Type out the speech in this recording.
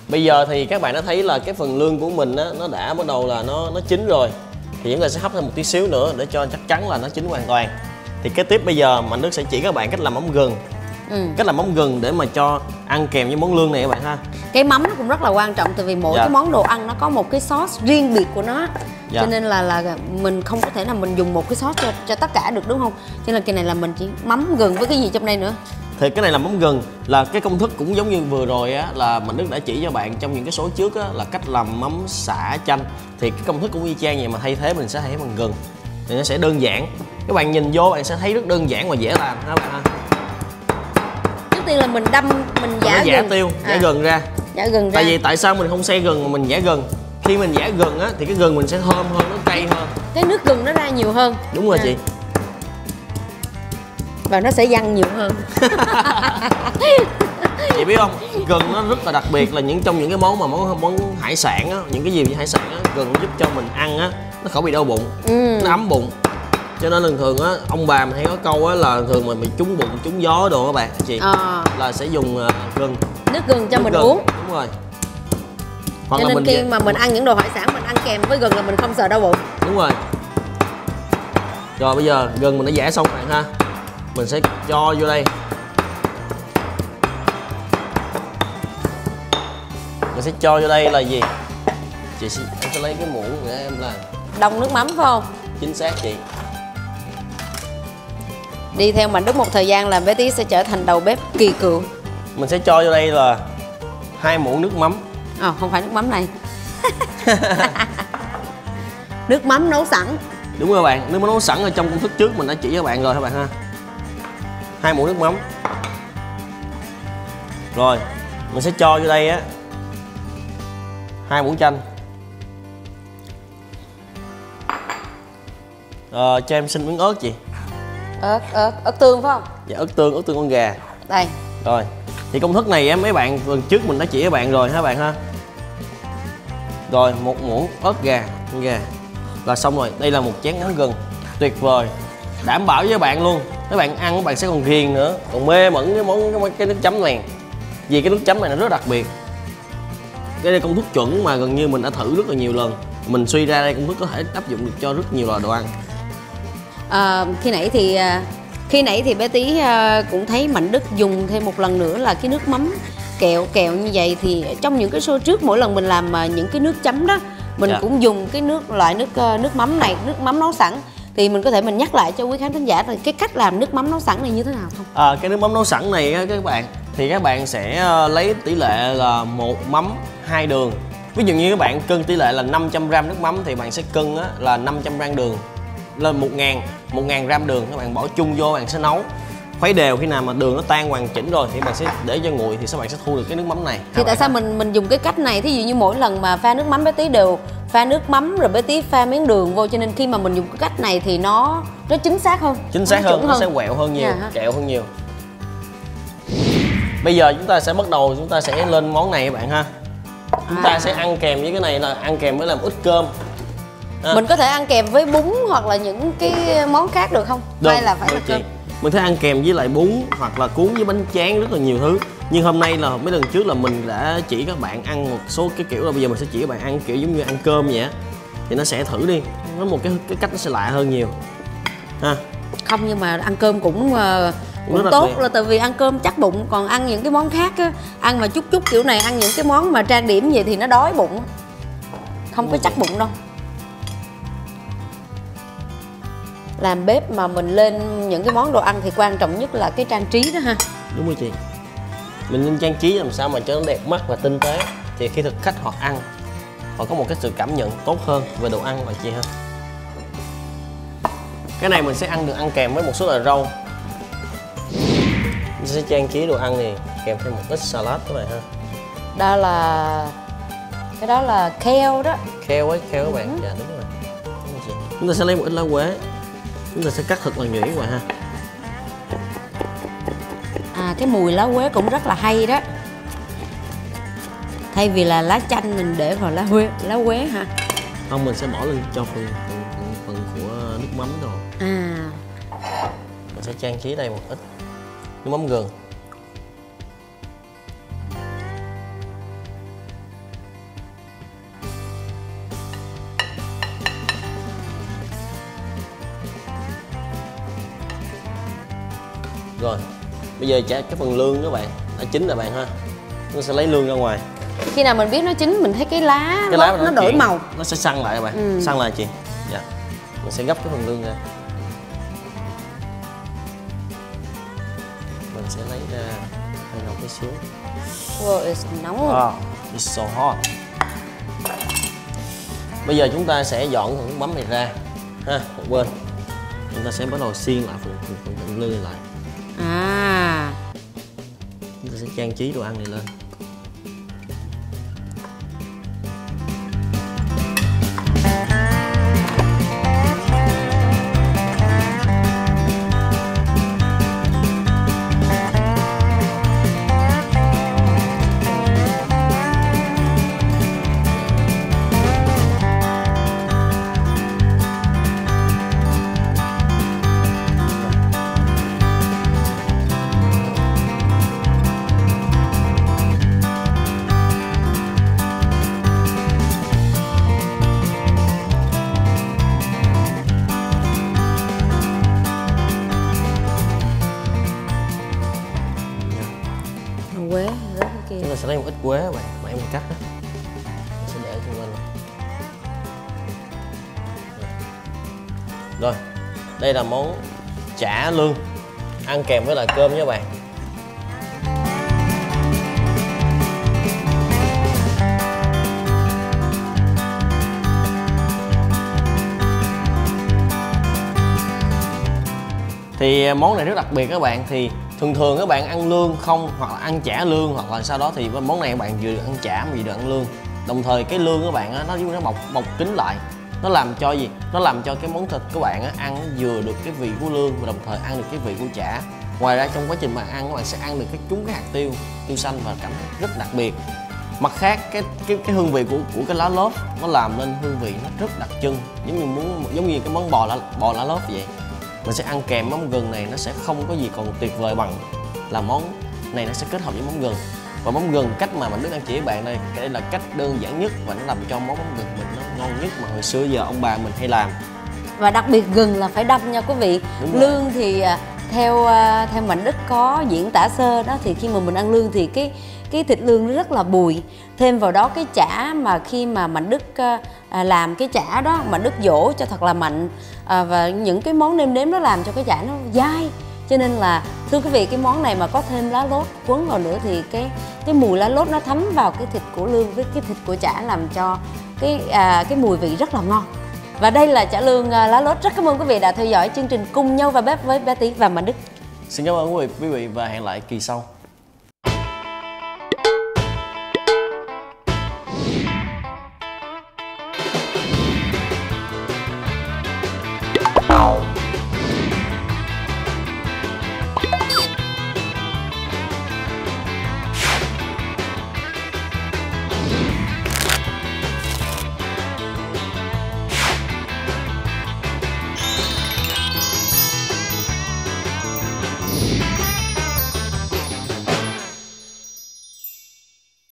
Bây giờ thì các bạn đã thấy là cái phần lương của mình á, nó đã bắt đầu là nó chín rồi. Thì chúng ta sẽ hấp thêm một tí xíu nữa để cho chắc chắn là nó chín hoàn toàn. Thì kế tiếp bây giờ Mạnh Đức sẽ chỉ các bạn cách làm mắm gừng. Cách làm mắm gừng để mà cho ăn kèm với món lương này các bạn ha. Cái mắm nó cũng rất là quan trọng, tại vì mỗi cái món đồ ăn nó có một cái sauce riêng biệt của nó. Cho nên là mình không có thể nào mình dùng một cái sauce cho tất cả được, đúng không? Cho nên cái này là mình chỉ mắm gừng với cái gì trong đây nữa. Thì cái này là mắm gừng, là cái công thức cũng giống như vừa rồi á, là Mạnh Đức đã chỉ cho bạn trong những cái số trước á, là cách làm mắm xả chanh. Thì cái công thức cũng y chang vậy, mà thay thế mình sẽ thay thế bằng gừng thì nó sẽ đơn giản. Các bạn nhìn vô bạn sẽ thấy rất đơn giản và dễ làm ha bạn ha. Trước tiên là mình giả gừng, giả gừng ra. Tại vì tại sao mình không xay gừng mà mình giả gừng? Khi mình giả gừng á thì cái gừng mình sẽ thơm hơn, nó cay hơn. Cái nước gừng nó ra nhiều hơn. Đúng rồi chị. Và nó sẽ văng nhiều hơn. Chị biết không, gừng nó rất là đặc biệt, là trong những cái món mà món hải sản á, những cái gì hải sản á, gừng giúp cho mình ăn á nó khỏi bị đau bụng, nó ấm bụng. Cho nên thường á ông bà mình hay có câu á là thường mà bị trúng bụng trúng gió đồ các bạn chị, là sẽ dùng gừng, nước gừng cho mình uống. Đúng rồi. Hoặc cho nên khi mà mình ăn những đồ hải sản mình ăn kèm với gừng là mình không sợ đau bụng. Đúng rồi. Rồi bây giờ gừng mình đã giã xong các bạn ha, mình sẽ cho vô đây. Mình sẽ cho vô đây là gì? Em sẽ lấy cái muỗng để em làm. Đông nước mắm phải không? Chính xác chị. Đi theo Mạnh Đức một thời gian làm bé Tí sẽ trở thành đầu bếp kỳ cựu. Mình sẽ cho vô đây là 2 muỗng nước mắm. Không phải nước mắm này. Nước mắm nấu sẵn. Đúng rồi bạn, nước mắm nấu sẵn ở trong công thức trước mình đã chỉ cho bạn rồi các bạn ha. 2 muỗng nước mắm. Rồi, mình sẽ cho vô đây á 2 muỗng chanh. Cho em xin miếng ớt chị. Ớt tương phải không? Dạ, ớt tương con gà. Đây. Rồi, thì công thức này mấy bạn lần trước mình đã chỉ các bạn rồi ha bạn ha. Rồi, 1 muỗng ớt gà, con gà là xong rồi. Đây là một chén mắm gừng tuyệt vời, đảm bảo với các bạn luôn. Các bạn ăn các bạn sẽ còn ghiền nữa, còn mê mẩn cái nước chấm này. Vì cái nước chấm này nó rất đặc biệt. Cái đây công thức chuẩn mà gần như mình đã thử rất là nhiều lần. Mình suy ra đây công thức có thể áp dụng được cho rất nhiều loại đồ ăn. Khi nãy thì bé Tí cũng thấy Mạnh Đức dùng thêm một lần nữa là cái nước mắm kẹo như vậy. Thì trong những cái show trước mỗi lần mình làm những cái nước chấm đó mình cũng dùng cái loại nước mắm này, nước mắm nấu sẵn. Thì mình có thể mình nhắc lại cho quý khán thính giả là cái cách làm nước mắm nấu sẵn này như thế nào không? Cái nước mắm nấu sẵn này á, các bạn thì các bạn sẽ lấy tỷ lệ là 1 mắm 2 đường. Ví dụ như các bạn cân tỷ lệ là 500g nước mắm thì bạn sẽ cân á, là 500g đường lên 1000 gram đường. Các bạn bỏ chung vô, bạn sẽ nấu khuấy đều. Khi nào mà đường nó tan hoàn chỉnh rồi thì bạn sẽ để cho nguội, thì các bạn sẽ thu được cái nước mắm này. Thì tại sao mình dùng cái cách này? Thí dụ như mỗi lần mà pha nước mắm bé Tí đều pha nước mắm rồi bé Tí pha miếng đường vô, cho nên khi mà mình dùng cái cách này thì nó chính xác hơn. Chính xác hơn, nó sẽ quẹo hơn nhiều, kẹo hơn nhiều. Bây giờ chúng ta sẽ bắt đầu, chúng ta sẽ lên món này các bạn ha. Chúng ta sẽ ăn kèm với cái này là ăn kèm với làm ức cơm. Mình có thể ăn kèm với bún hoặc là những cái món khác được không? Được, hay là phải là cơm? Mình thể ăn kèm với lại bún hoặc là cuốn với bánh tráng, rất là nhiều thứ. Nhưng hôm nay là mấy lần trước là mình đã chỉ các bạn ăn một số cái kiểu, là bây giờ mình sẽ chỉ các bạn ăn kiểu giống như ăn cơm vậy á. Thì nó sẽ thử đi, nó một cái cách nó sẽ lạ hơn nhiều ha. Không, nhưng mà ăn cơm cũng tốt, là tại vì ăn cơm chắc bụng. Còn ăn những cái món khác á, ăn mà chút kiểu này, ăn những cái món mà trang điểm vậy thì nó đói bụng, không có chắc bụng đâu. Làm bếp mà mình lên những cái món đồ ăn thì quan trọng nhất là cái trang trí đó ha. Đúng rồi chị. Mình nên trang trí làm sao mà cho nó đẹp mắt và tinh tế, thì khi thực khách họ ăn họ có một cái sự cảm nhận tốt hơn về đồ ăn và chị ha. Cái này mình sẽ ăn kèm với một số loại rau. Mình sẽ trang trí đồ ăn này kèm thêm một ít salad các bạn ha. Cái đó là kale đó. Kale các bạn. Dạ đúng rồi. Chúng ta sẽ lấy một ít lá quế. Chúng ta sẽ cắt thật là nhuyễn các bạn ha. Cái mùi lá quế cũng rất là hay đó. Thay vì là lá chanh mình để vào lá quế ha. Không, mình sẽ bỏ lên cho phần của nước mắm rồi. Mình sẽ trang trí đây một ít nước mắm gừng. Rồi bây giờ chả cái phần lương các bạn đã chín rồi bạn ha, nó sẽ lấy lương ra ngoài. Khi nào mình biết nó chín, mình thấy cái lá nó đổi chuyển, màu, nó sẽ săn lại các bạn. Săn lại chị. Dạ, mình sẽ gấp cái phần lương ra, mình sẽ lấy ra hơi nóng tí xíu. Wow, it's nóng. Wow, it's so hot. Bây giờ chúng ta sẽ dọn phần nước mắm này ra ha, một bên. Chúng ta sẽ bắt đầu xiên lại phần lương này lại. À, Chúng ta sẽ trang trí đồ ăn này lên. quế rớt cái kia. Chúng ta sẽ lấy một ít quế các bạn, mà em cắt đó. Mình sẽ để xung quanh này. Rồi, đây là món chả lương ăn kèm với lại cơm nha các bạn. Thì món này rất đặc biệt các bạn. Thì thường các bạn ăn lương không, hoặc là ăn chả lương, hoặc là sau đó thì món này các bạn vừa được ăn chả vừa được ăn lương. Đồng thời cái lương các bạn á, nó bọc kín lại, nó làm cho gì, nó làm cho cái món thịt các bạn á, ăn vừa được cái vị của lương và đồng thời ăn được cái vị của chả. Ngoài ra trong quá trình mà ăn các bạn sẽ ăn được cái hạt tiêu xanh và cảm thấy rất đặc biệt. Mặt khác cái hương vị của cái lá lốt nó làm nên hương vị nó rất đặc trưng, giống như cái món bò lá lốt vậy. Mình sẽ ăn kèm món gừng này, nó sẽ không có gì còn tuyệt vời bằng là món này nó sẽ kết hợp với món gừng. Và món gừng, cách mà mình Đức đang chỉ với bạn đây, cái đây là cách đơn giản nhất và nó làm cho món gừng mình nó ngon nhất mà hồi xưa giờ ông bà mình hay làm. Và đặc biệt gừng là phải đâm nha quý vị. Lương thì theo Mạnh Đức có diễn tả sơ đó, thì khi mà mình ăn lương thì cái thịt lương nó rất là bùi. Thêm vào đó cái chả mà khi mà Mạnh Đức làm cái chả đó, Mạnh Đức dỗ cho thật là mạnh, và những cái món nêm nếm nó làm cho cái chả nó dai. Cho nên là thưa quý vị, cái món này mà có thêm lá lốt quấn vào nữa thì cái mùi lá lốt nó thấm vào cái thịt của lương với cái thịt của chả, làm cho cái mùi vị rất là ngon. Và đây là chả lương lá lốt. Rất cảm ơn quý vị đã theo dõi chương trình Cùng Nhau Vào Bếp với bé Tí và Mạnh Đức. Xin cảm ơn quý vị và hẹn lại kỳ sau.